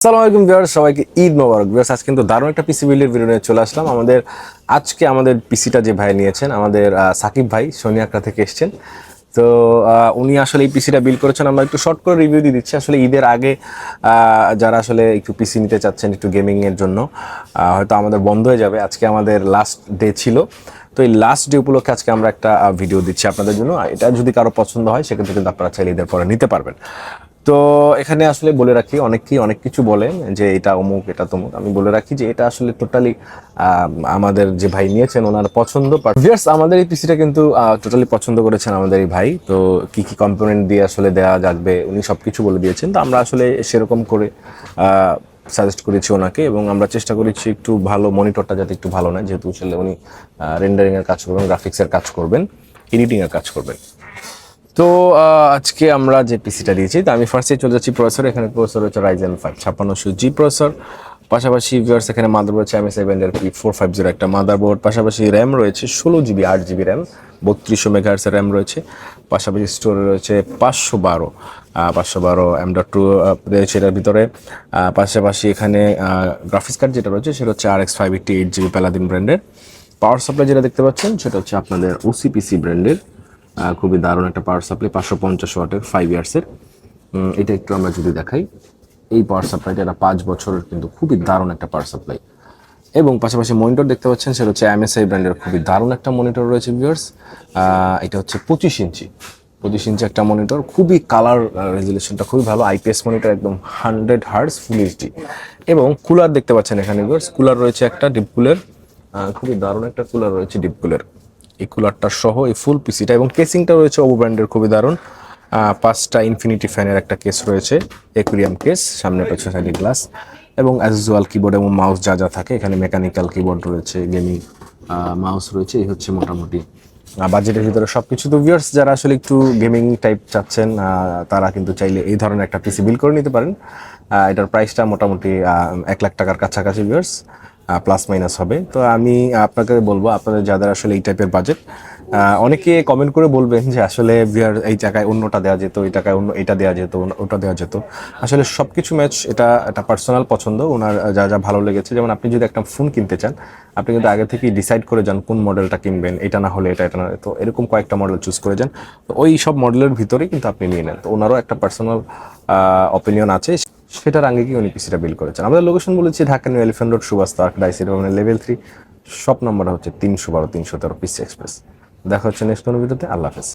আসসালামু আলাইকুম ভিউয়ার্স, সবাইকে ঈদ মোবারক। ভিউয়ার্স, আজ কিন্তু দারুণ একটা পিসি বিল্ডের ভিডিও নিয়ে চলে আসলাম। আজকে আমাদের পিসিটা যে ভাই নিয়েছেন, আমাদের সাকিব ভাই সোনিয়াকড়া থেকে এসেছেন। তো উনি আসলে এই পিসিটা বিল্ড করেছেন। আমরা একটু শর্ট করে রিভিউ দিয়ে দিচ্ছি। আসলে ঈদের আগে যারা আসলে একটু পিসি নিতে চাচ্ছেন একটু গেমিংয়ের জন্য, হয়তো আমাদের বন্ধ হয়ে যাবে। আজকে আমাদের লাস্ট ডে ছিল, তো এই লাস্ট ডে উপলক্ষে আজকে আমরা একটা ভিডিও দিচ্ছি আপনাদের জন্য। এটা যদি কারো পছন্দ হয় সেক্ষেত্রে কিন্তু আপনারা চাইলে ঈদের পরে নিতে পারবেন। তো এখানে আসলে বলে রাখি, অনেকেই অনেক কিছু বলেন যে এটা অমুক এটা তমুক। আমি বলে রাখি যে এটা আসলে টোটালি আমাদের যে ভাই নিয়েছেন ওনার পছন্দ। ভিউয়ার্স, আমাদের এই পিসিটা কিন্তু টোটালি পছন্দ করেছেন আমাদের এই ভাই। তো কি কি কম্পোনেন্ট দিয়ে আসলে দেওয়া যাবে উনি সব কিছু বলে দিয়েছেন। তো আমরা আসলে সেরকম করে সাজেস্ট করেছি ওনাকে, এবং আমরা চেষ্টা করেছি একটু ভালো মনিটরটা যাতে একটু ভালো নেয়, যেহেতু আসলে উনি রেন্ডারিংয়ের কাজ করবেন, গ্রাফিক্সের কাজ করবেন, এডিটিংয়ের কাজ করবেন। তো আজকে আমরা যে পিসিটা দিয়েছি, তো আমি ফার্স্টে চলে যাচ্ছি প্রসেসর। এখানে প্রসেসর হচ্ছে Ryzen 5 5600G প্রসেসর। পাশাপাশি ভিউয়ার্স এখানে মাদারবোর্ড হচ্ছে MSI ব্র্যান্ডের P450 একটা মাদারবোর্ড। পাশাপাশি র্যাম রয়েছে 16GB 8GB RAM, 3200 MHz RAM রয়েছে। পাশাপাশি স্টোরে রয়েছে 512 M.2 রয়েছে এটার ভিতরে। পাশাপাশি এখানে গ্রাফিক্স কার্ড যেটা রয়েছে সেটা হচ্ছে RX 580 8GB প্যালাদিন ব্র্যান্ডের। পাওয়ার সাপ্লাই যেটা দেখতে পাচ্ছেন সেটা হচ্ছে আপনাদের OCPC ব্র্যান্ডের। খুবই দারুণ একটা পাওয়ার সাপ্লাই, 550 ওয়াটের 5 ইয়ার্সের। এটা একটু আমরা যদি দেখাই, এই পাওয়ার সাপ্লাইটা এটা 5 বছরের, কিন্তু খুবই দারুণ একটা পাওয়ার সাপ্লাই। এবং পাশাপাশি মনিটর দেখতে পাচ্ছেন সেটা হচ্ছে MSI ব্র্যান্ডের খুবই দারুণ একটা মনিটর রয়েছে ভিউয়ার্স। এটা হচ্ছে 25 ইঞ্চি একটা মনিটর, খুবই কালার রেজুলেশনটা খুবই ভালো, IPS মনিটর, একদম 100 হার্টজ ফুল এইচডি। এবং কুলার দেখতে পাচ্ছেন এখানে ভিউয়ার্স, কুলার রয়েছে একটা ডিপ কুলার, খুবই দারুণ একটা কুলার রয়েছে ডিপ কুলার। এই কুলারটা সহ এই ফুল পিসিটা, এবং কেসিংটা রয়েছে ওভো ব্র্যান্ডের, খুবই দারুণ। 5টা ইনফিনিটি ফ্যানের একটা কেস রয়েছে, অ্যাকুরিয়াম কেস, সামনে পেছনে সাইডে গ্লাস। এবং অ্যাজ ইউজুয়াল কিবোর্ড এবং মাউস যা যা থাকে এখানে মেকানিক্যাল কিবোর্ড রয়েছে, গেমিং মাউস রয়েছে। এই হচ্ছে মোটামুটি বাজেটের ভিতরে সব কিছু। তো ভিউয়ার্স, যারা আসলে একটু গেমিং টাইপ চাচ্ছেন তারা কিন্তু চাইলে এই ধরনের একটা পিসি বিল্ড করে নিতে পারেন। এটার প্রাইসটা মোটামুটি 1 লাখ টাকার কাছাকাছি ভিউয়ার্স, প্লাস মাইনাস হবে। তো আমি আপনাকে বলবো, আপনাদের যাদের আসলে এই টাইপের বাজেট, অনেকে কমেন্ট করে বলবেন যে আসলে ভিউয়ার এই টাকায় অন্যটা দেওয়া যেত, এই টাকায় অন্য এটা দেওয়া যেত, ওটা দেওয়া যেত। আসলে সব কিছু ম্যাচ, এটা একটা পার্সোনাল পছন্দ, ওনার যা যা ভালো লেগেছে। যেমন আপনি যদি একটা ফোন কিনতে চান, আপনি কিন্তু আগে থেকেই ডিসাইড করে যান কোন মডেলটা কিনবেন, এটা না হলে এটা, এটা না, তো এরকম কয়েকটা মডেল চুজ করে যান। তো ওই সব মডেলের ভিতরেই কিন্তু আপনি নিয়ে নেন। তো ওনারও একটা পার্সোনাল অপিনিয়ন আছে, সেটার আগে কি উনি পিসিটা বিল্ড করেছেন। আমাদের লোকেশন বলেছি Dhaka new elephant road, Subhash তার্ক, ডাইসি ভবনের লেভেল 3, শপ নম্বর হচ্ছে 312 313 পিসি এক্সপ্রেস। দেখা হচ্ছে নেক্সট কোনো ভিডিওতে। আল্লাহ হাফেজ।